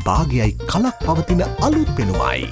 භාගයයි කලක් පවතින අලුත් පෙනුමයි.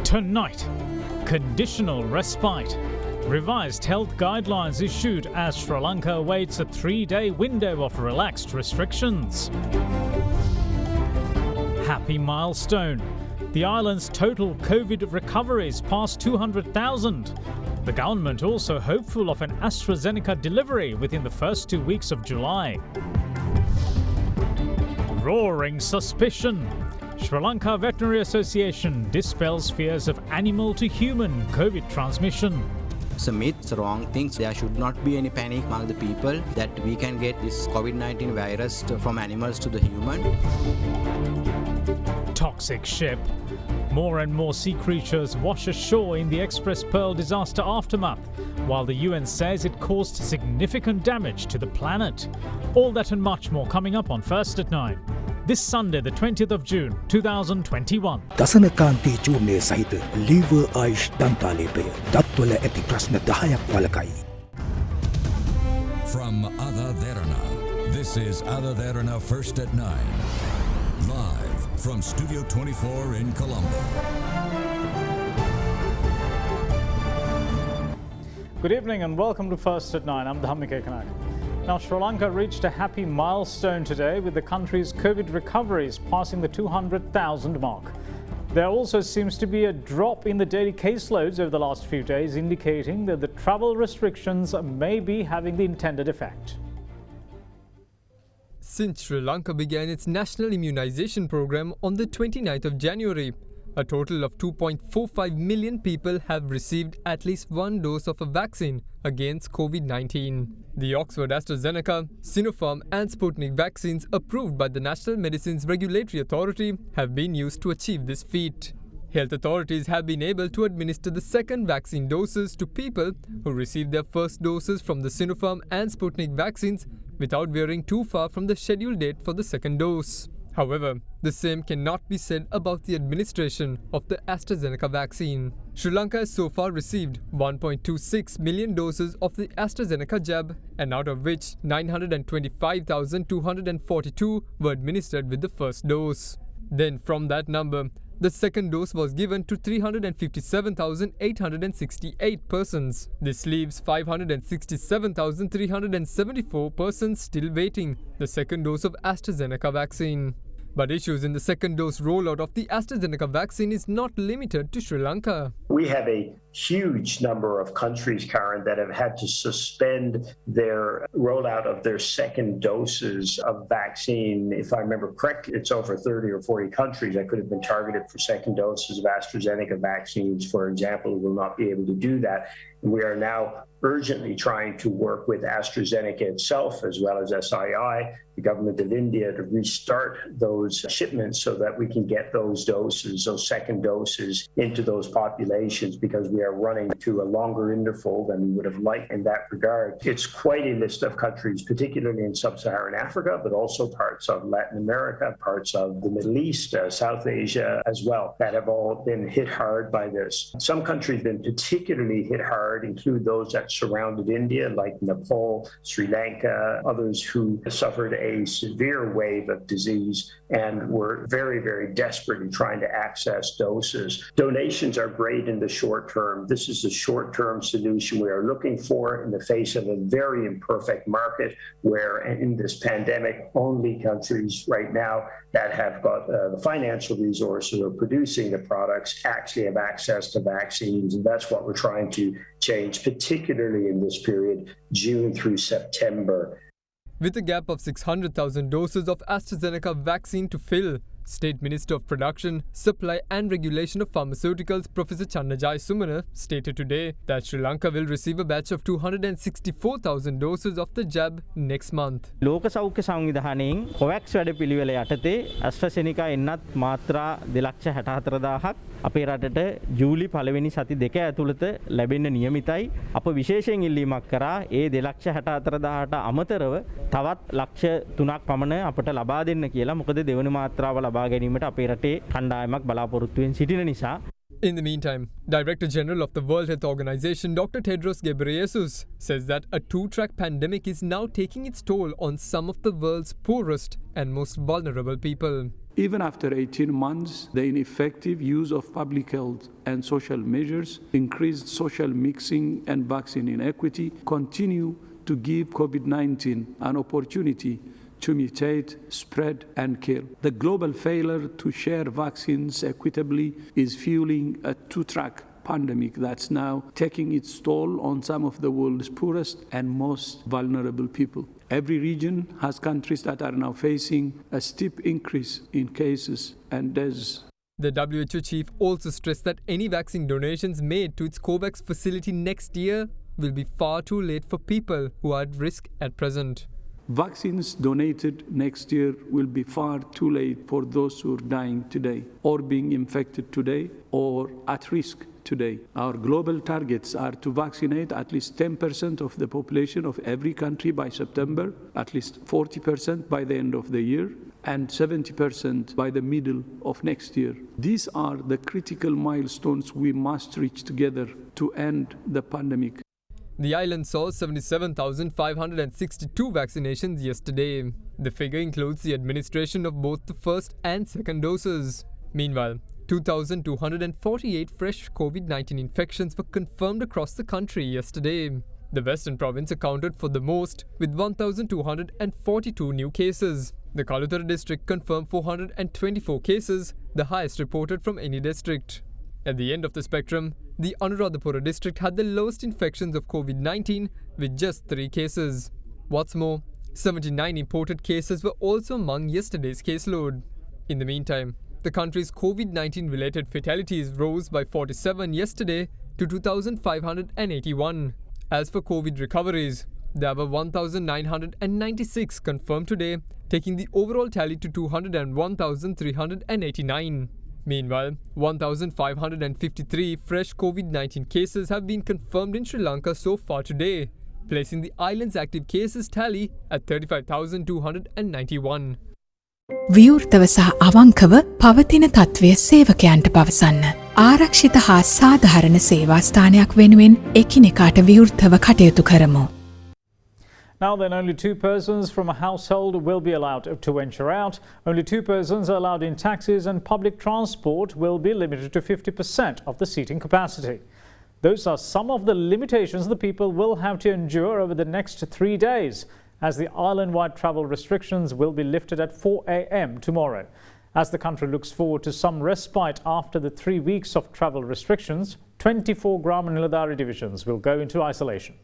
Tonight, conditional respite. Revised health guidelines issued as Sri Lanka awaits a 3-day window of relaxed restrictions. Happy milestone. The island's total COVID recoveries passed 200,000. The government also hopeful of an AstraZeneca delivery within the first 2 weeks of July. Roaring suspicion. Sri Lanka Veterinary Association dispels fears of animal to human COVID transmission. It's a myth, it's wrong things. There should not be any panic among the people that we can get this COVID-19 virus from animals to the human. Toxic ship. More and more sea creatures wash ashore in the Express Pearl disaster aftermath, while the UN says it caused significant damage to the planet. All that and much more coming up on First at 9. This Sunday, the 20th of June, 2021. දසනකාන්තී චූර්ණය සහිත lever ආයිෂ් දන්තාලේපය දත්වල ඇති ප්‍රශ්න 10ක් වලකයි. From AdaDerana, this is AdaDerana First at 9. Live from Studio 24 in Colombo. Good evening and welcome to First at 9. I'm Dhammika Kanak. Now, Sri Lanka reached a happy milestone today with the country's COVID recoveries passing the 200,000 mark. There also seems to be a drop in the daily caseloads over the last few days, indicating that the travel restrictions may be having the intended effect. Since Sri Lanka began its national immunization program on the 29th of January, a total of 2.45 million people have received at least one dose of a vaccine against COVID-19. The Oxford AstraZeneca, Sinopharm and Sputnik vaccines approved by the National Medicines Regulatory Authority have been used to achieve this feat. Health authorities have been able to administer the second vaccine doses to people who received their first doses from the Sinopharm and Sputnik vaccines without veering too far from the scheduled date for the second dose. However, the same cannot be said about the administration of the AstraZeneca vaccine. Sri Lanka has so far received 1.26 million doses of the AstraZeneca jab, and out of which 925,242 were administered with the first dose. Then from that number, the second dose was given to 357,868 persons. This leaves 567,374 persons still waiting the second dose of AstraZeneca vaccine. But issues in the second dose rollout of the AstraZeneca vaccine is not limited to Sri Lanka. We have a huge number of countries, Karen, that have had to suspend their rollout of their second doses of vaccine. If I remember correctly, it's over 30 or 40 countries that could have been targeted for second doses of AstraZeneca vaccines, for example, will not be able to do that. We are now urgently trying to work with AstraZeneca itself, as well as SII, the government of India, to restart those shipments so that we can get those doses, those second doses, into those populations, because we are running to a longer interval than we would have liked in that regard. It's quite a list of countries, particularly in sub-Saharan Africa, but also parts of Latin America, parts of the Middle East, South Asia as well, that have all been hit hard by this. Some countries have been particularly hit hard, include those that surrounded India, like Nepal, Sri Lanka, others who suffered a severe wave of disease and were very, very desperate in trying to access doses. Donations are great in the short term. This is a short-term solution we are looking for in the face of a very imperfect market, where in this pandemic, only countries right now that have got the financial resources of producing the products actually have access to vaccines. And that's what we're trying to change, particularly in this period, June through September. With a gap of 600,000 doses of AstraZeneca vaccine to fill, State Minister of Production, Supply and Regulation of Pharmaceuticals Professor Channajai Sumana stated today that Sri Lanka will receive a batch of 264,000 doses of the jab next month. ලෝක සෞඛ්‍ය සංවිධානයෙන් COVAX වැඩපිළිවෙල යටතේ AstraZeneca එන්නත් මාත්‍රා 2,64,000ක් අපේ රටට ජූලි පළවෙනි සති දෙක ඇතුළත ලැබෙන්න නියමිතයි. අප විශේෂයෙන් ඉල්ලීමක් කරා ඒ 2,64,000ට අමතරව තවත් ලක්ෂ 3ක් පමණ අපට ලබා දෙන්න කියලා. මොකද දෙවන මාත්‍රාව ලබා ගැනීමට අපේ රටේ කණ්ඩායමක් බලාපොරොත්තු වෙන සිටින නිසා. In the meantime, Director General of the World Health Organization Dr. Tedros Ghebreyesus says that a two-track pandemic is now taking its toll on some of the world's poorest and most vulnerable people. Even after 18 months, the ineffective use of public health and social measures, increased social mixing and vaccine inequity continue to give COVID-19 an opportunity to mutate, spread and kill. The global failure to share vaccines equitably is fueling a two-track pandemic that's now taking its toll on some of the world's poorest and most vulnerable people. Every region has countries that are now facing a steep increase in cases and deaths. The WHO chief also stressed that any vaccine donations made to its COVAX facility next year will be far too late for people who are at risk at present. Vaccines donated next year will be far too late for those who are dying today or being infected today or at risk today. Our global targets are to vaccinate at least 10% of the population of every country by September, at least 40% by the end of the year, and 70% by the middle of next year. These are the critical milestones we must reach together to end the pandemic. The island saw 77,562 vaccinations yesterday. The figure includes the administration of both the first and second doses. Meanwhile, 2,248 fresh COVID-19 infections were confirmed across the country yesterday. The Western Province accounted for the most, with 1,242 new cases. The Kalutara district confirmed 424 cases, the highest reported from any district. At the end of the spectrum, the Anuradhapura district had the lowest infections of COVID-19 with just 3 cases. What's more, 79 imported cases were also among yesterday's caseload. In the meantime, the country's COVID-19 related fatalities rose by 47 yesterday to 2,581. As for COVID recoveries, there were 1,996 confirmed today, taking the overall tally to 201,389. Meanwhile, 1,553 fresh COVID-19 cases have been confirmed in Sri Lanka so far today, placing the island's active cases tally at 35,291. විවෘතව සහ අවංකව පවතින තත්ත්වය සේවකයන්ට පවසන්න. ආරක්ෂිත හා සාධාරණ සේවා ස්ථානයක් වෙනුවෙන් එකිනෙකාට විවෘතව කටයුතු කරමු. Now then, only 2 persons from a household will be allowed to venture out. Only 2 persons are allowed in taxis, and public transport will be limited to 50% of the seating capacity. Those are some of the limitations the people will have to endure over the next 3 days, as the island-wide travel restrictions will be lifted at 4 a.m. tomorrow. As the country looks forward to some respite after the 3 weeks of travel restrictions, 24 Gram and Niladhari divisions will go into isolation.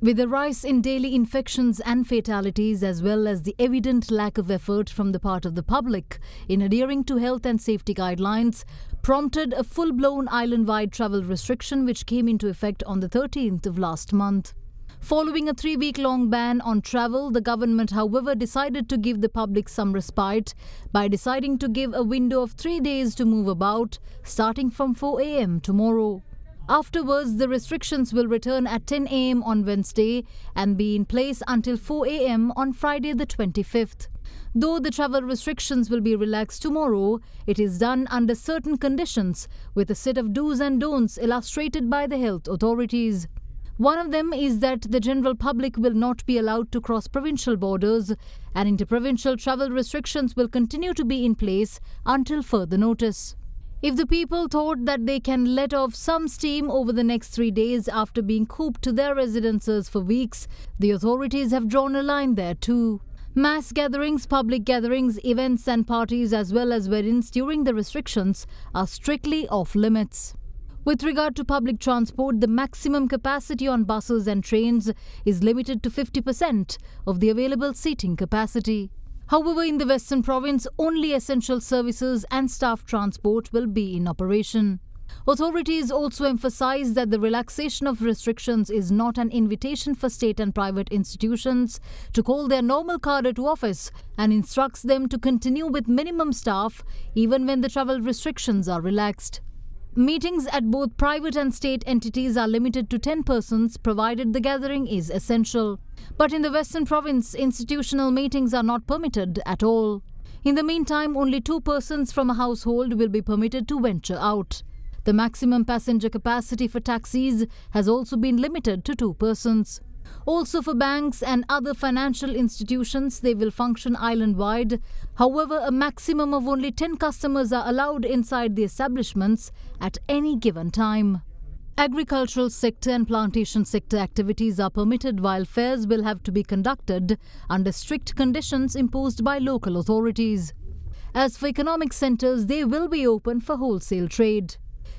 With the rise in daily infections and fatalities, as well as the evident lack of effort from the part of the public in adhering to health and safety guidelines, prompted a full-blown island-wide travel restriction which came into effect on the 13th of last month. Following a 3-week-long ban on travel, the government, however, decided to give the public some respite by deciding to give a window of 3 days to move about, starting from 4 a.m. tomorrow. Afterwards, the restrictions will return at 10 a.m. on Wednesday and be in place until 4 a.m. on Friday the 25th. Though the travel restrictions will be relaxed tomorrow, it is done under certain conditions with a set of do's and don'ts illustrated by the health authorities. One of them is that the general public will not be allowed to cross provincial borders, and interprovincial travel restrictions will continue to be in place until further notice. If the people thought that they can let off some steam over the next 3 days after being cooped to their residences for weeks, the authorities have drawn a line there too. Mass gatherings, public gatherings, events and parties as well as weddings during the restrictions are strictly off limits. With regard to public transport, the maximum capacity on buses and trains is limited to 50% of the available seating capacity. However, in the Western Province, only essential services and staff transport will be in operation. Authorities also emphasize that the relaxation of restrictions is not an invitation for state and private institutions to call their normal cadre to office and instructs them to continue with minimum staff even when the travel restrictions are relaxed. Meetings at both private and state entities are limited to 10 persons provided the gathering is essential. But in the Western Province, institutional meetings are not permitted at all. In the meantime, only 2 persons from a household will be permitted to venture out. The maximum passenger capacity for taxis has also been limited to 2 persons. Also for banks and other financial institutions, they will function island-wide. However, a maximum of only 10 customers are allowed inside the establishments at any given time. Agricultural sector and plantation sector activities are permitted, while fairs will have to be conducted under strict conditions imposed by local authorities. As for economic centres, they will be open for wholesale trade.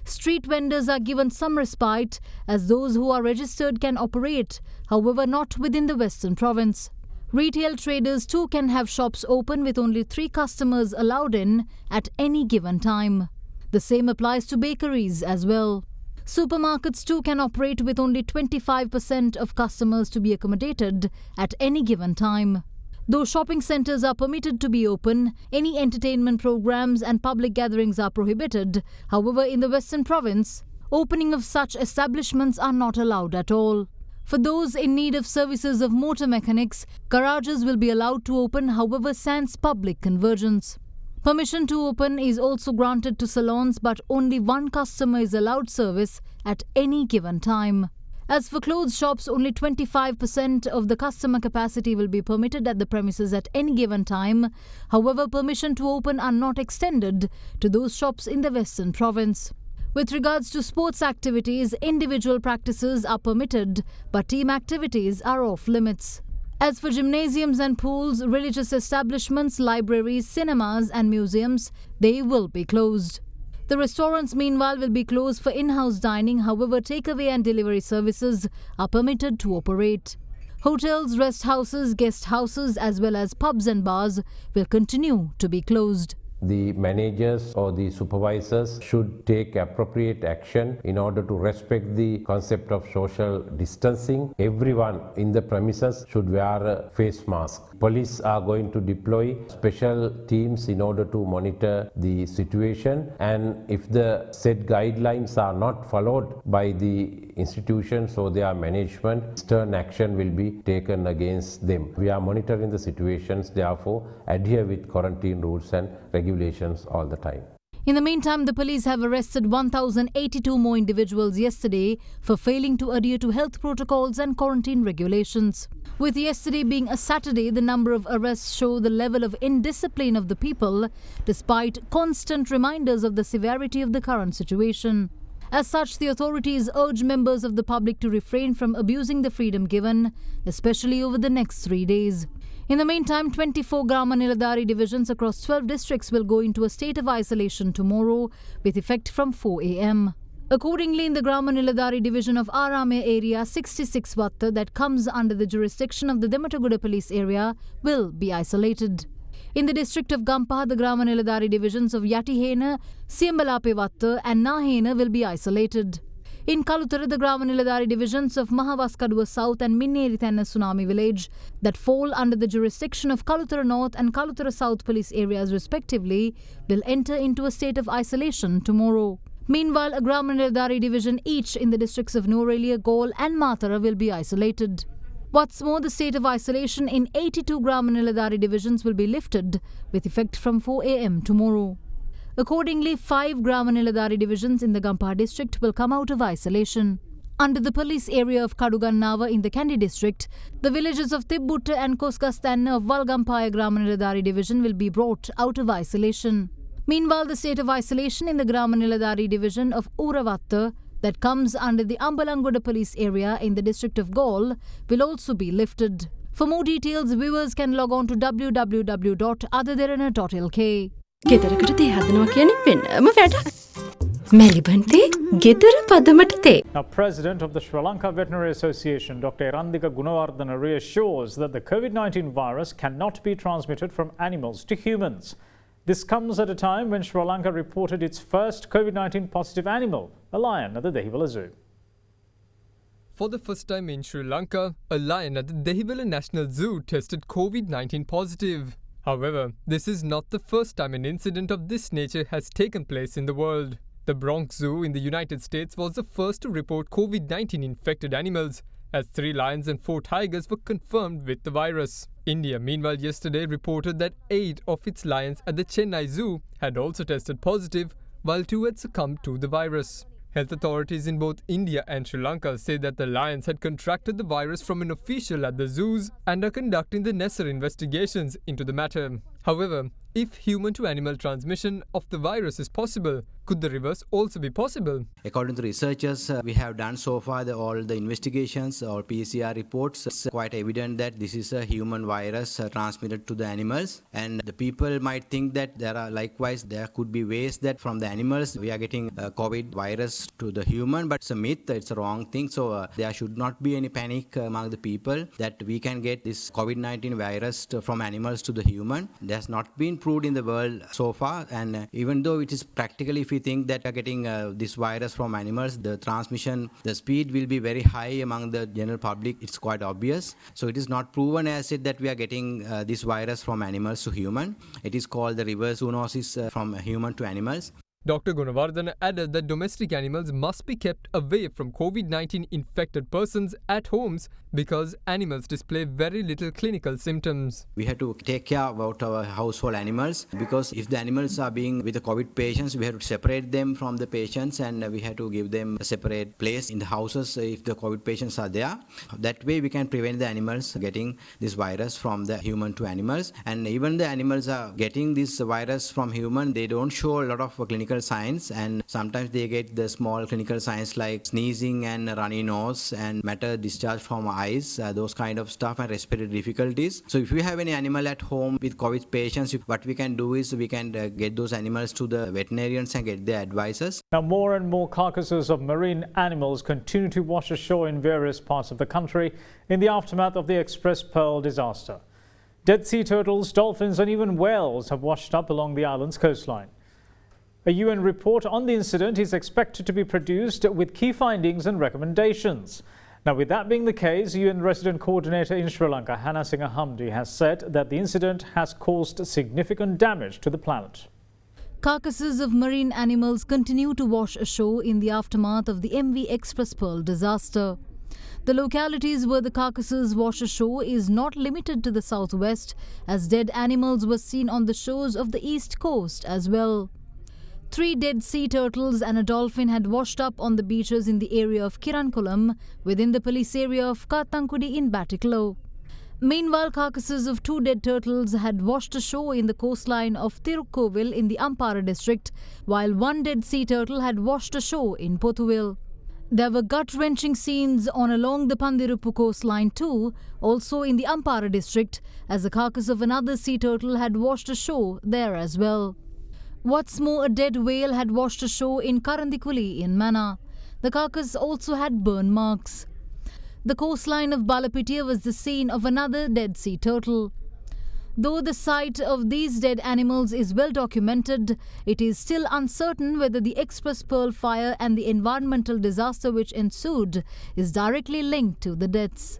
Street vendors are given some respite as those who are registered can operate, however not within the Western Province. Retail traders too can have shops open with only 3 customers allowed in at any given time. The same applies to bakeries as well. Supermarkets too can operate with only 25% of customers to be accommodated at any given time. Though shopping centres are permitted to be open, any entertainment programs and public gatherings are prohibited. However, in the Western Province, opening of such establishments are not allowed at all. For those in need of services of motor mechanics, garages will be allowed to open, however sans public convergence. Permission to open is also granted to salons, but only 1 customer is allowed service at any given time. As for clothes shops, only 25% of the customer capacity will be permitted at the premises at any given time. However, permission to open are not extended to those shops in the Western Province. With regards to sports activities, individual practices are permitted, but team activities are off limits. As for gymnasiums and pools, religious establishments, libraries, cinemas and museums, they will be closed. The restaurants, meanwhile, will be closed for in-house dining. However, takeaway and delivery services are permitted to operate. Hotels, rest houses, guest houses, as well as pubs and bars will continue to be closed. The managers or the supervisors should take appropriate action in order to respect the concept of social distancing. Everyone in the premises should wear a face mask. Police are going to deploy special teams in order to monitor the situation, and if the said guidelines are not followed by the institutions or their management, stern action will be taken against them. We are monitoring the situations, therefore adhere with quarantine rules and regulations all the time. In the meantime, the police have arrested 1,082 more individuals yesterday for failing to adhere to health protocols and quarantine regulations. With yesterday being a Saturday, the number of arrests show the level of indiscipline of the people, despite constant reminders of the severity of the current situation. As such, the authorities urge members of the public to refrain from abusing the freedom given, especially over the next 3 days. In the meantime, 24 Grama Niladhari divisions across 12 districts will go into a state of isolation tomorrow with effect from 4 a.m. Accordingly, in the Grama Niladhari division of Arame area, 66 Vatta that comes under the jurisdiction of the Demataguda police area will be isolated. In the district of Gampaha, the Grama Niladhari divisions of Yatihena, Siambalape Vatta and Nahena will be isolated. In Kalutara, the Grama Niladhari divisions of Mahavaskaduwa South and Minnerithanna Tsunami village that fall under the jurisdiction of Kalutara North and Kalutara South police areas respectively will enter into a state of isolation tomorrow. Meanwhile, a Grama Niladhari division each in the districts of Norelia, Gaul and Matara will be isolated. What's more, the state of isolation in 82 Grama Niladhari divisions will be lifted with effect from 4 a.m. tomorrow. Accordingly, 5 Grama Niladhari divisions in the Gampaha district will come out of isolation. Under the police area of Kadugannava in the Kandy district, the villages of Tibbutta and Koskastanna of Valgampaya Grama Niladhari division will be brought out of isolation. Meanwhile, the state of isolation in the Grama Niladhari division of Uravatta that comes under the Ambalangoda police area in the district of Gaul will also be lifted. For more details, viewers can log on to www.AdaDerana.lk. ගෙදරකට දේ හදනවා කියන්නේ වෙනම වැඩක්. මැලිබන්තේ ගෙදර පදමට තේ. Now, President of the Sri Lanka Veterinary Association, Dr. Erandika Gunawardana, reassures that the COVID-19 virus cannot be transmitted from animals to humans. This comes at a time when Sri Lanka reported its first COVID-19 positive animal, a lion, at the Dehiwala Zoo. For the first time in Sri Lanka, a lion at the Dehiwala National Zoo tested COVID-19 positive. However, this is not the first time an incident of this nature has taken place in the world. The Bronx Zoo in the United States was the first to report COVID-19 infected animals, as 3 lions and 4 tigers were confirmed with the virus. India, meanwhile, yesterday reported that 8 of its lions at the Chennai Zoo had also tested positive, while 2 had succumbed to the virus. Health authorities in both India and Sri Lanka say that the lions had contracted the virus from an official at the zoos and are conducting the necessary investigations into the matter. However, if human-to-animal transmission of the virus is possible, could the reverse also be possible? According to researchers, we have done so far all the investigations or PCR reports. It's quite evident that this is a human virus transmitted to the animals, and the people might think that there could be ways that from the animals we are getting COVID virus to the human, but it's a myth, it's a wrong thing. So there should not be any panic among the people that we can get this COVID-19 virus from animals to the human. That's not been proved in the world so far, and even though it is practically, if we think that we are getting this virus from animals, the transmission, the speed will be very high among the general public. It's quite obvious. So it is not proven as it that we are getting this virus from animals to human. It is called the reverse zoonosis from human to animals. Dr. Gunawardana added that domestic animals must be kept away from COVID-19 infected persons at homes because animals display very little clinical symptoms. We have to take care about our household animals, because if the animals are being with the COVID patients, we have to separate them from the patients, and we have to give them a separate place in the houses if the COVID patients are there. That way we can prevent the animals getting this virus from the human to animals. And even the animals are getting this virus from human, they don't show a lot of clinical signs, and sometimes they get the small clinical signs like sneezing and runny nose and matter discharge from eyes, those kind of stuff, and respiratory difficulties. So if you have any animal at home with COVID patients, what we can do is we can get those animals to the veterinarians and get their advices. Now, more and more carcasses of marine animals continue to wash ashore in various parts of the country in the aftermath of the Express Pearl disaster. Dead sea turtles, dolphins and even whales have washed up along the island's coastline. A UN report on the incident is expected to be produced with key findings and recommendations. Now, with that being the case, UN Resident Coordinator in Sri Lanka, Hannah Singh Hamdi, has said that the incident has caused significant damage to the planet. Carcasses of marine animals continue to wash ashore in the aftermath of the MV Express Pearl disaster. The localities where the carcasses wash ashore is not limited to the southwest, as dead animals were seen on the shores of the east coast as well. 3 dead sea turtles and a dolphin had washed up on the beaches in the area of Kirankulam within the police area of Kathankudi in Batticaloa. Meanwhile, carcasses of 2 dead turtles had washed ashore in the coastline of Tirukkovil in the Ampara district, while 1 dead sea turtle had washed ashore in Pothuwil. There were gut-wrenching scenes on along the Pandirupu coastline too, also in the Ampara district, as the carcass of another sea turtle had washed ashore there as well. What's more, a dead whale had washed ashore in Karandikuli in Mana. The carcass also had burn marks. The coastline of Balapitia was the scene of another dead sea turtle. Though the site of these dead animals is well documented, it is still uncertain whether the Express Pearl fire and the environmental disaster which ensued is directly linked to the deaths.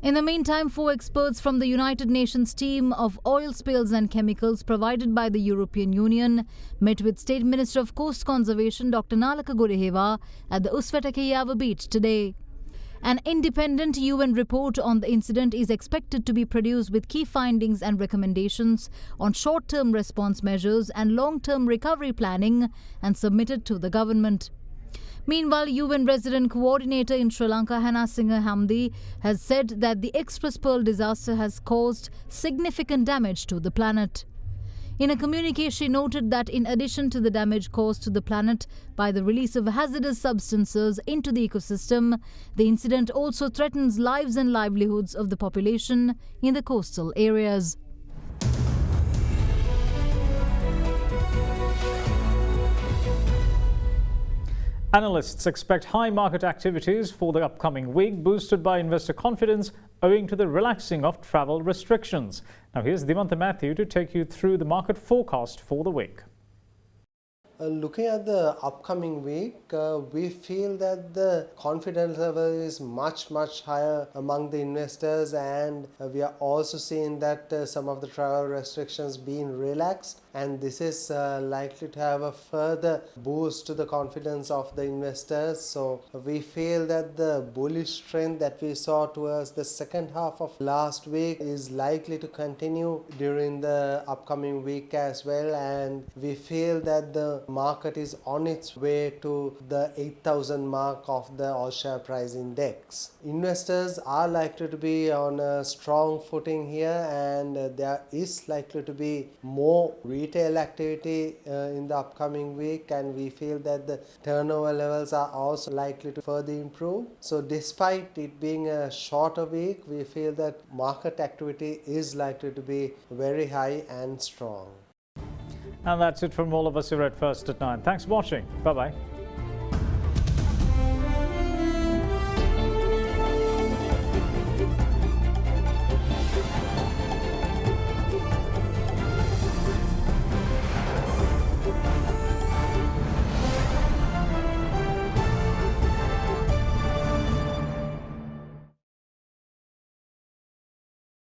In the meantime, 4 experts from the United Nations team of oil spills and chemicals provided by the European Union met with State Minister of Coast Conservation Dr. Nalaka Godeheva at the Uswetakeyawa beach today. An independent UN report on the incident is expected to be produced with key findings and recommendations on short-term response measures and long-term recovery planning and submitted to the government. Meanwhile, UN Resident Coordinator in Sri Lanka, Hannah Singh Hamdi, has said that the Express Pearl disaster has caused significant damage to the planet. In a communique, she noted that in addition to the damage caused to the planet by the release of hazardous substances into the ecosystem, the incident also threatens lives and livelihoods of the population in the coastal areas. Analysts expect high market activities for the upcoming week, boosted by investor confidence owing to the relaxing of travel restrictions. Now here's Dimantha Matthew to take you through the market forecast for the week. Looking at the upcoming week, we feel that the confidence level is much higher among the investors, and we are also seeing that some of the travel restrictions being relaxed, and this is likely to have a further boost to the confidence of the investors. So we feel that the bullish trend that we saw towards the second half of last week is likely to continue during the upcoming week as well, and we feel that the market is on its way to the 8,000 mark of the all share price index. Investors are likely to be on a strong footing here, and there is likely to be more retail activity in the upcoming week, and we feel that the turnover levels are also likely to further improve. So despite it being a shorter week, we feel that market activity is likely to be very high and strong. And that's it from all of us here at First at 9. Thanks for watching. Bye-bye.